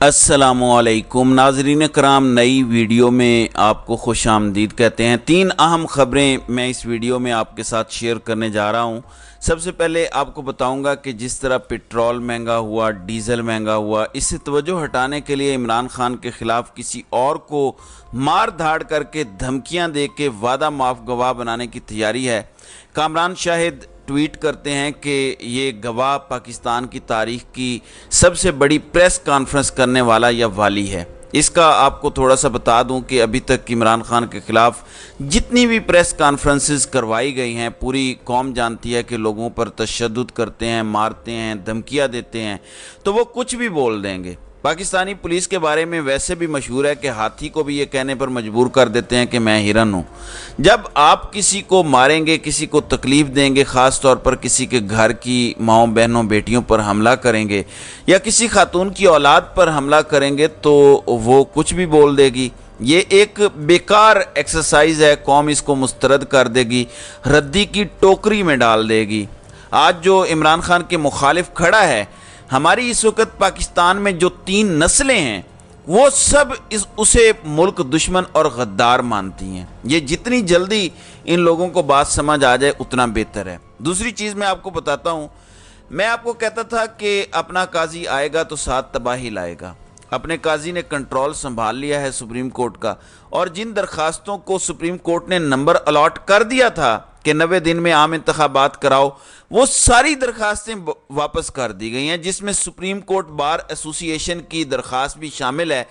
अस्सलामुअलैकुम नाज़रीन कराम, नई वीडियो में आपको खुश आमदीद कहते हैं। 3 अहम ख़बरें मैं इस वीडियो में आपके साथ शेयर करने जा रहा हूं। सबसे पहले आपको बताऊंगा कि जिस तरह पेट्रोल महंगा हुआ, डीज़ल महंगा हुआ, इससे तवज्जो हटाने के लिए इमरान खान के ख़िलाफ़ किसी और को मार धाड़ करके धमकियां दे के वादा माफ़ गवाह बनाने की तैयारी है। कामरान शाहिद ट्वीट करते हैं कि ये गवाह पाकिस्तान की तारीख़ की सबसे बड़ी प्रेस कॉन्फ्रेंस करने वाला या वाली है। इसका आपको थोड़ा सा बता दूं कि अभी तक इमरान खान के ख़िलाफ़ जितनी भी प्रेस कॉन्फ्रेंसेस करवाई गई हैं, पूरी कौम जानती है कि लोगों पर तशद्दुद करते हैं, मारते हैं, धमकियां देते हैं, तो वो कुछ भी बोल देंगे। पाकिस्तानी पुलिस के बारे में वैसे भी मशहूर है कि हाथी को भी ये कहने पर मजबूर कर देते हैं कि मैं हिरन हूँ। जब आप किसी को मारेंगे, किसी को तकलीफ़ देंगे, ख़ास तौर पर किसी के घर की माँओं, बहनों, बेटियों पर हमला करेंगे या किसी खातून की औलाद पर हमला करेंगे तो वो कुछ भी बोल देगी। ये एक बेकार एक्सरसाइज है, कौम इसको मुस्तरद कर देगी, रद्दी की टोकरी में डाल देगी। आज जो इमरान खान के मुखालिफ खड़ा है, हमारी इस वक्त पाकिस्तान में जो 3 नस्लें हैं वो सब उसे मुल्क दुश्मन और गद्दार मानती हैं। ये जितनी जल्दी इन लोगों को बात समझ आ जाए उतना बेहतर है। दूसरी चीज़ मैं आपको बताता हूँ, मैं आपको कहता था कि अपना काजी आएगा तो साथ तबाही लाएगा। अपने काजी ने कंट्रोल संभाल लिया है सुप्रीम कोर्ट का, और जिन दरखास्तों को सुप्रीम कोर्ट ने नंबर अलॉट कर दिया था कि 90 दिन में आम इंतखाबात कराओ, वो सारी दरखास्तें वापस कर दी गई हैं, जिसमें सुप्रीम कोर्ट बार एसोसिएशन की दरखास्त भी शामिल है।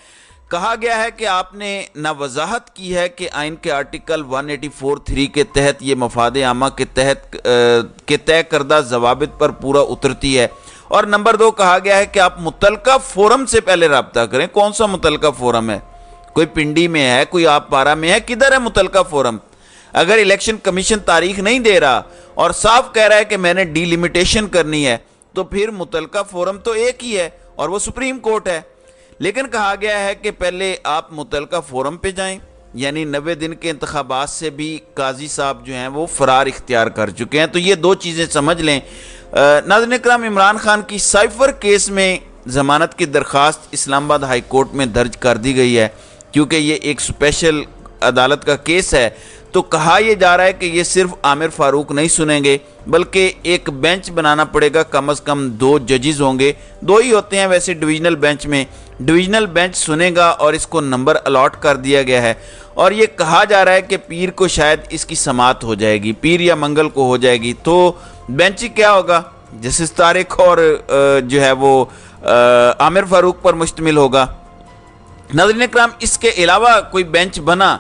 कहा गया है कि आपने ना वजाहत की है कि आइन के आर्टिकल 184(3) के तहत ये मफाद आमा के तहत के तय करदा जवाबित पर पूरा उतरती है, और नंबर 2 कहा गया है कि आप मुतलका फोरम से पहले रब्ता करें। कौन सा मुतलका फोरम है? कोई पिंडी में है, कोई आप पारा में है, किधर है मुतलका फोरम? अगर इलेक्शन कमीशन तारीख नहीं दे रहा और साफ कह रहा है कि मैंने डिलिमिटेशन करनी है, तो फिर मुतलका फोरम तो एक ही है और वो सुप्रीम कोर्ट है। लेकिन कहा गया है कि पहले आप मुतलका फोरम पे जाएं, यानी 90 दिन के इंतखाबात से भी काजी साहब जो हैं वो फरार इख्तियार कर चुके हैं। तो ये 2 चीज़ें समझ लें। नाज़रीन इकराम, इमरान खान की साइफर केस में ज़मानत की दरख्वास्त इस्लामाबाद हाई कोर्ट में दर्ज कर दी गई है, क्योंकि ये एक स्पेशल अदालत का केस है। तो कहा यह जा रहा है कि ये सिर्फ आमिर फारूक नहीं सुनेंगे, बल्कि एक बेंच बनाना पड़ेगा, कम से कम 2 जजेस होंगे। 2 ही होते हैं वैसे डिवीजनल बेंच में। डिवीजनल बेंच सुनेगा और इसको नंबर अलॉट कर दिया गया है, और ये कहा जा रहा है कि पीर को शायद इसकी समाअत हो जाएगी, पीर या मंगल को हो जाएगी। तो बेंच क्या होगा? जस्टिस तारिक और जो है वो आमिर फारूक पर मुश्तमिल होगा। नाज़रीन इकराम, इसके अलावा कोई बेंच बना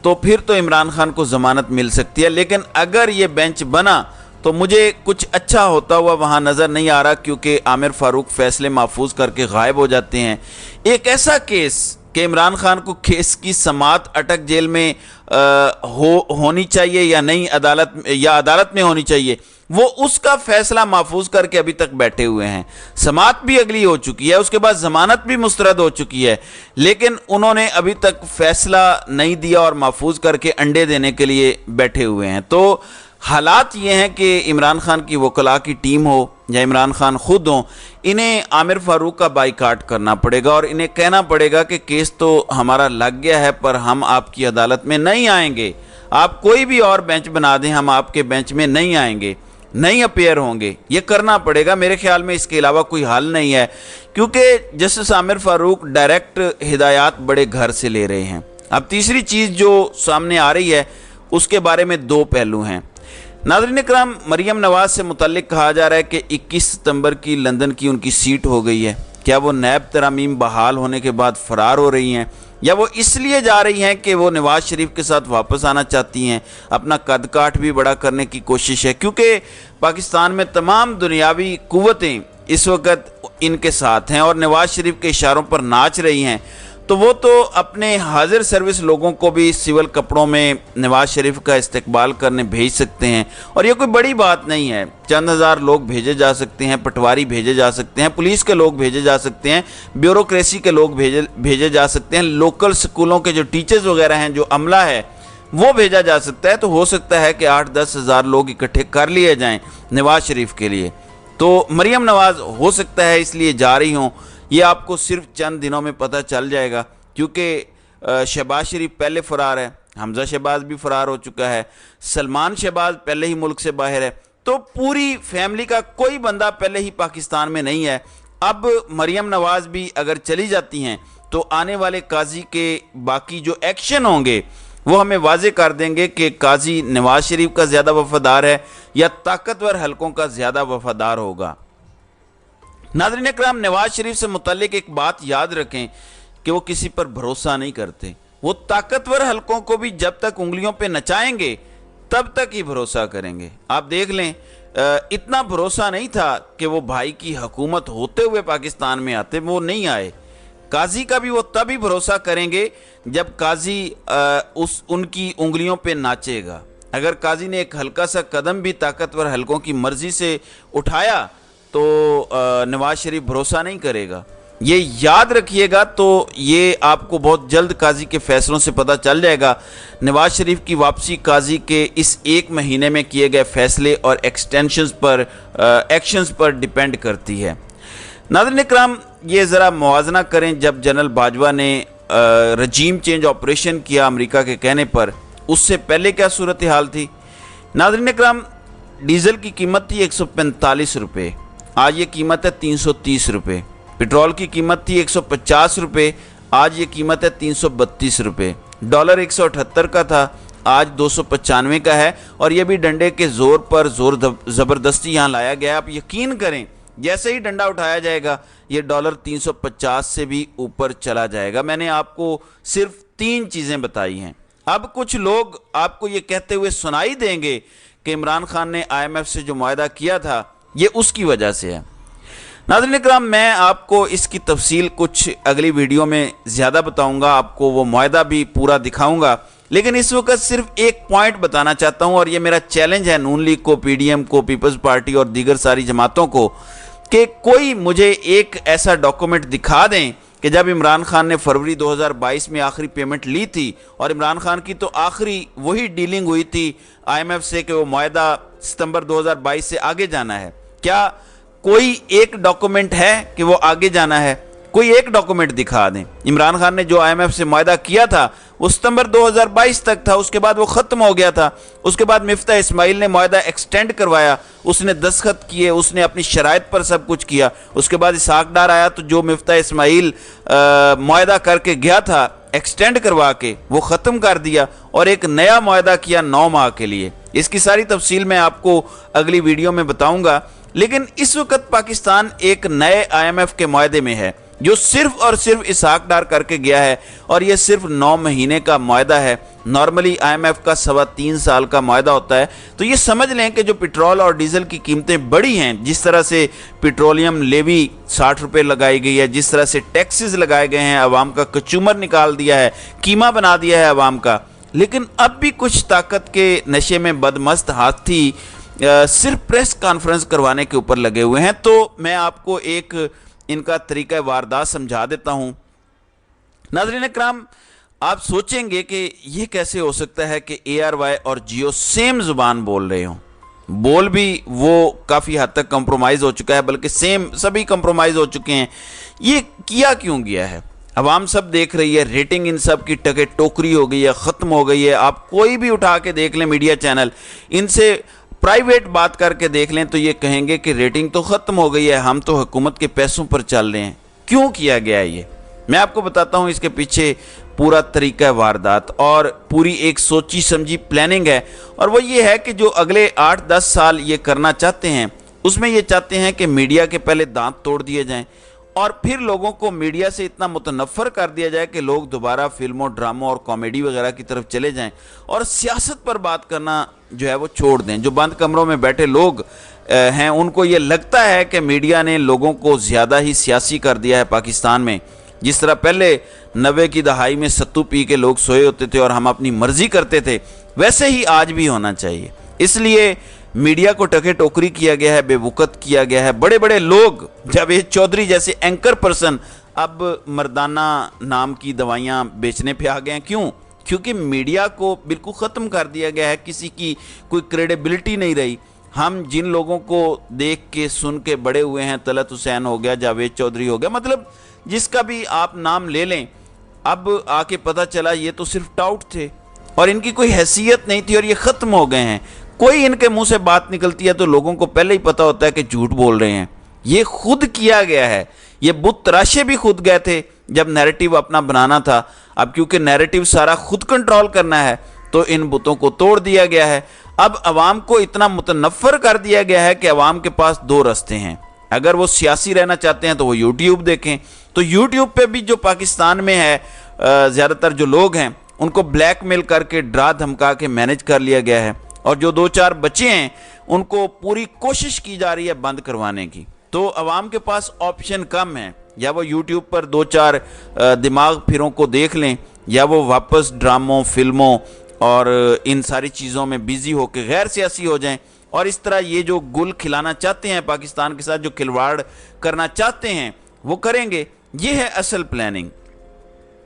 तो फिर तो इमरान खान को ज़मानत मिल सकती है, लेकिन अगर ये बेंच बना तो मुझे कुछ अच्छा होता हुआ वहाँ नज़र नहीं आ रहा, क्योंकि आमिर फारूक फैसले महफूज करके गायब हो जाते हैं। एक ऐसा केस कि इमरान खान को केस की समाअत अटक जेल में होनी चाहिए या नहीं, अदालत में होनी चाहिए, वो उसका फैसला महफूज करके अभी तक बैठे हुए हैं। समाअत भी अगली हो चुकी है, उसके बाद ज़मानत भी मुस्तरद हो चुकी है, लेकिन उन्होंने अभी तक फैसला नहीं दिया और महफूज करके अंडे देने के लिए बैठे हुए हैं। तो हालात ये हैं कि इमरान खान की वकला की टीम हो या इमरान खान खुद हो, इन्हें आमिर फारूक का बाइकाट करना पड़ेगा और इन्हें कहना पड़ेगा कि केस तो हमारा लग गया है, पर हम आपकी अदालत में नहीं आएंगे। आप कोई भी और बेंच बना दें, हम आपके बेंच में नहीं आएंगे, नहीं अपेयर होंगे। ये करना पड़ेगा। मेरे ख्याल में इसके अलावा कोई हल नहीं है, क्योंकि जस्टिस आमिर फारूक डायरेक्ट हिदायत बड़े घर से ले रहे हैं। अब तीसरी चीज़ जो सामने आ रही है उसके बारे में 2 पहलू हैं। नाज़रीन इकराम, मरियम नवाज से मुतल्लिक कहा जा रहा है कि 21 सितंबर की लंदन की उनकी सीट हो गई है। क्या वो नैब तरामीम बहाल होने के बाद फ़रार हो रही हैं, या वो इसलिए जा रही हैं कि वो नवाज शरीफ के साथ वापस आना चाहती हैं? अपना कद काठ भी बड़ा करने की कोशिश है, क्योंकि पाकिस्तान में तमाम दुनियावी कुव्वतें इस वक्त इनके साथ हैं और नवाज शरीफ के इशारों पर नाच रही हैं। तो वो तो अपने हाजिर सर्विस लोगों को भी सिविल कपड़ों में नवाज शरीफ का इस्तकबाल करने भेज सकते हैं, और ये कोई बड़ी बात नहीं है। चंद हज़ार लोग भेजे जा सकते हैं, पटवारी भेजे जा सकते हैं, पुलिस के लोग भेजे जा सकते हैं, ब्यूरोक्रेसी के लोग भेजे जा सकते हैं, लोकल स्कूलों के जो टीचर्स वगैरह हैं, जो अमला है, वो भेजा जा सकता है। तो हो सकता है कि 8-10 हज़ार लोग इकट्ठे कर लिए जाएँ नवाज शरीफ के लिए। तो मरियम नवाज हो सकता है इसलिए जा रही हों, یہ آپ کو صرف چند دنوں میں پتہ چل جائے گا، کیونکہ شہباز شریف پہلے فرار ہے، حمزہ شہباز بھی فرار ہو چکا ہے، سلمان شہباز پہلے ہی ملک سے باہر ہے، تو پوری فیملی کا کوئی بندہ پہلے ہی پاکستان میں نہیں ہے۔ اب مریم نواز بھی اگر چلی جاتی ہیں تو آنے والے قاضی کے باقی جو ایکشن ہوں گے وہ ہمیں واضح کر دیں گے کہ قاضی نواز شریف کا زیادہ وفادار ہے یا طاقتور حلقوں کا زیادہ وفادار ہوگا۔ ناظرین اکرام، نواز شریف سے متعلق ایک بات یاد رکھیں کہ وہ کسی پر بھروسہ نہیں کرتے، وہ طاقتور حلقوں کو بھی جب تک انگلیوں پہ نچائیں گے تب تک ہی بھروسہ کریں گے۔ آپ دیکھ لیں، اتنا بھروسہ نہیں تھا کہ وہ بھائی کی حکومت ہوتے ہوئے پاکستان میں آتے، وہ نہیں آئے۔ قاضی کا بھی وہ تبھی بھروسہ کریں گے جب قاضی ان کی انگلیوں پہ ناچے گا۔ اگر قاضی نے ایک ہلکا سا قدم بھی طاقتور حلقوں کی مرضی سے اٹھایا تو نواز شریف بھروسہ نہیں کرے گا۔ یہ یاد رکھیے گا، تو یہ آپ کو بہت جلد قاضی کے فیصلوں سے پتہ چل جائے گا۔ نواز شریف کی واپسی قاضی کے اس ایک مہینے میں کیے گئے فیصلے اور ایکشنز پر ڈیپینڈ کرتی ہے۔ ناظرین اکرام، یہ ذرا موازنہ کریں، جب جنرل باجوہ نے رجیم چینج آپریشن کیا امریکہ کے کہنے پر، اس سے پہلے کیا صورتحال تھی۔ ناظرین اکرام، ڈیزل کی قیمت تھی 145 روپے، آج یہ قیمت ہے 330 روپے۔ پیٹرول کی قیمت تھی 150 روپے، آج یہ قیمت ہے 332 روپے۔ ڈالر 178 کا تھا، آج 295 کا ہے، اور یہ بھی ڈنڈے کے زور پر زبردستی یہاں لایا گیا ہے۔ آپ یقین کریں، جیسے ہی ڈنڈا اٹھایا جائے گا یہ ڈالر 350 سے بھی اوپر چلا جائے گا۔ میں نے آپ کو صرف 3 چیزیں بتائی ہیں۔ اب کچھ لوگ آپ کو یہ کہتے ہوئے سنائی دیں گے کہ عمران خان نے IMF سے جو معاہدہ کیا تھا یہ اس کی وجہ سے ہے۔ ناظرین اکرام، میں آپ کو اس کی تفصیل کچھ اگلی ویڈیو میں زیادہ بتاؤں گا، آپ کو وہ معاہدہ بھی پورا دکھاؤں گا، لیکن اس وقت صرف ایک پوائنٹ بتانا چاہتا ہوں، اور یہ میرا چیلنج ہے نون لیگ کو، PDM کو، پیپلز پارٹی اور دیگر ساری جماعتوں کو، کہ کوئی مجھے ایک ایسا ڈاکومنٹ دکھا دیں کہ جب عمران خان نے فروری 2022 میں آخری پیمنٹ لی تھی، اور عمران خان کی تو آخری وہی ڈیلنگ ہوئی تھی IMF سے کہ وہ معاہدہ ستمبر 2022 سے آگے جانا ہے، کیا کوئی ایک ڈاکومنٹ ہے کہ وہ آگے جانا ہے؟ کوئی ایک ڈاکومنٹ دکھا دیں۔ عمران خان نے جو IMF سے معاہدہ کیا تھا وہ ستمبر 2022 تک تھا، اس کے بعد وہ ختم ہو گیا تھا۔ اس کے بعد مفتاح اسماعیل نے معاہدہ ایکسٹینڈ کروایا، اس نے دستخط کیے، اس نے اپنی شرائط پر سب کچھ کیا۔ اس کے بعد اسحاق ڈار آیا تو جو مفتاح اسماعیل معاہدہ کر کے گیا تھا ایکسٹینڈ کروا کے، وہ ختم کر دیا اور ایک نیا معاہدہ کیا 9 ماہ کے لیے۔ اس کی ساری تفصیل میں آپ کو اگلی ویڈیو میں بتاؤں گا، لیکن اس وقت پاکستان ایک نئے IMF کے معاہدے میں ہے جو صرف اور صرف اسحاق ڈار کر کے گیا ہے، اور یہ صرف 9 مہینے کا معاہدہ ہے۔ نارملی IMF کا 3.25 سال کا معاہدہ ہوتا ہے۔ تو یہ سمجھ لیں کہ جو پیٹرول اور ڈیزل کی قیمتیں بڑی ہیں، جس طرح سے پیٹرولیم لیوی 60 روپے لگائی گئی ہے، جس طرح سے ٹیکسز لگائے گئے ہیں، عوام کا کچومر نکال دیا ہے، قیمہ بنا دیا ہے عوام کا، لیکن اب بھی کچھ طاقت کے نشے میں بدمست ہاتھی صرف پریس کانفرنس کروانے کے اوپر لگے ہوئے ہیں۔ تو میں آپ کو ایک ان کا طریقہ واردات سمجھا دیتا ہوں۔ ناظرین اکرام، آپ سوچیں گے کہ یہ کیسے ہو سکتا ہے کہ ARY اور جیو سیم زبان بول رہے ہوں، بول بھی وہ کافی حد تک کمپرومائز ہو چکا ہے، بلکہ سبھی کمپرومائز ہو چکے ہیں۔ یہ کیا کیوں گیا ہے؟ عوام سب دیکھ رہی ہے، ریٹنگ ان سب کی ٹکے ٹوکری ہو گئی ہے، ختم ہو گئی ہے۔ آپ کوئی بھی اٹھا کے دیکھ لیں میڈیا چینل، ان سے پرائیویٹ بات کر کے دیکھ لیں تو یہ کہیں گے کہ ریٹنگ تو ختم ہو گئی ہے، ہم تو حکومت کے پیسوں پر چل رہے ہیں۔ کیوں کیا گیا ہے یہ؟ میں آپ کو بتاتا ہوں اس کے پیچھے پورا طریقہ واردات اور پوری ایک سوچی سمجھی پلاننگ ہے، اور وہ یہ ہے کہ جو اگلے 8-10 سال یہ کرنا چاہتے ہیں، اس میں یہ چاہتے ہیں کہ میڈیا کے پہلے دانت توڑ دیے جائیں، اور پھر لوگوں کو میڈیا سے اتنا متنفر کر دیا جائے کہ لوگ دوبارہ فلموں، ڈراموں اور کامیڈی وغیرہ کی طرف چلے جائیں، اور سیاست پر بات کرنا جو ہے وہ چھوڑ دیں۔ جو بند کمروں میں بیٹھے لوگ ہیں، ان کو یہ لگتا ہے کہ میڈیا نے لوگوں کو زیادہ ہی سیاسی کر دیا ہے پاکستان میں۔ جس طرح پہلے 90 کی دہائی میں ستو پی کے لوگ سوئے ہوتے تھے اور ہم اپنی مرضی کرتے تھے، ویسے ہی آج بھی ہونا چاہیے۔ اس لیے میڈیا کو ٹکے ٹوکری کیا گیا ہے، بے وقت کیا گیا ہے۔ بڑے بڑے لوگ، جاوید چودھری جیسے اینکر پرسن، اب مردانہ نام کی دوائیاں بیچنے پہ آ گئے ہیں۔ کیوں؟ کیونکہ میڈیا کو بالکل ختم کر دیا گیا ہے، کسی کی کوئی کریڈیبلٹی نہیں رہی۔ हम जिन लोगों को देख के सुन के बड़े हुए हैं, तलत हुसैन हो गया, जावेद चौधरी हो गया, मतलब जिसका भी आप नाम ले लें, अब आके पता चला ये तो सिर्फ टाउट थे और इनकी कोई हैसियत नहीं थी और ये ख़त्म हो गए हैं। कोई इनके मुंह से बात निकलती है तो लोगों को पहले ही पता होता है कि झूठ बोल रहे हैं। ये खुद किया गया है। ये बुत तराशे भी खुद गए थे जब नैरेटिव अपना बनाना था। अब क्योंकि नैरेटिव सारा खुद कंट्रोल करना है तो इन बुतों को तोड़ दिया गया है। अब अवाम को इतना मुतनफ़र कर दिया गया है कि अवाम के पास दो रास्ते हैं। अगर वो सियासी रहना चाहते हैं तो वो यूट्यूब देखें, तो यूट्यूब पे भी जो पाकिस्तान में है ज़्यादातर जो लोग हैं उनको ब्लैकमेल करके डरा धमका के मैनेज कर लिया गया है और जो 2-4 बच्चे हैं उनको पूरी कोशिश की जा रही है बंद करवाने की। तो अवाम के पास ऑप्शन कम है, या वो यूट्यूब पर 2-4 दिमाग फिरों को देख लें या वो वापस ड्रामों, फिल्मों और इन सारी चीज़ों में बिजी होकर गैर सियासी हो जाएं और इस तरह ये जो गुल खिलाना चाहते हैं पाकिस्तान के साथ, जो खिलवाड़ करना चाहते हैं वो करेंगे। ये है असल प्लानिंग।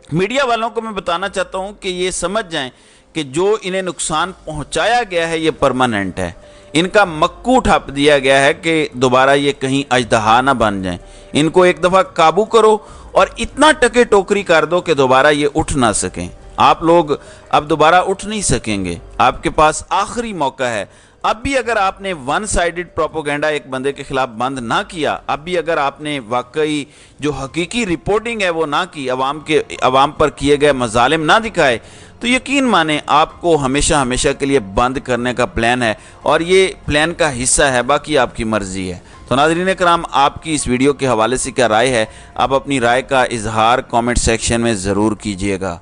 मीडिया वालों को मैं बताना चाहता हूं कि ये समझ जाएं कि जो इन्हें नुकसान पहुंचाया गया है ये परमानेंट है। इनका मक्कू ठप दिया गया है कि दोबारा ये कहीं अजदहा ना बन जाएं। इनको एक दफ़ा काबू करो और इतना टके टोकरी कर दो कि दोबारा ये उठ ना सकें। आप लोग अब दोबारा उठ नहीं सकेंगे। आपके पास आखिरी मौका है। अब भी अगर आपने वन साइडेड प्रोपोगेंडा एक बंदे के खिलाफ बंद ना किया, अब भी अगर आपने वाकई जो हकीकी रिपोर्टिंग है वो ना की, अवाम पर किए गए मजालिम ना दिखाए, तो यकीन माने आपको हमेशा हमेशा के लिए बंद करने का प्लान है और ये प्लान का हिस्सा है। बाकी आपकी मर्जी है। तो नाज़रीन कराम, आपकी इस वीडियो के हवाले से क्या राय है? आप अपनी राय का इजहार कमेंट सेक्शन में ज़रूर कीजिएगा।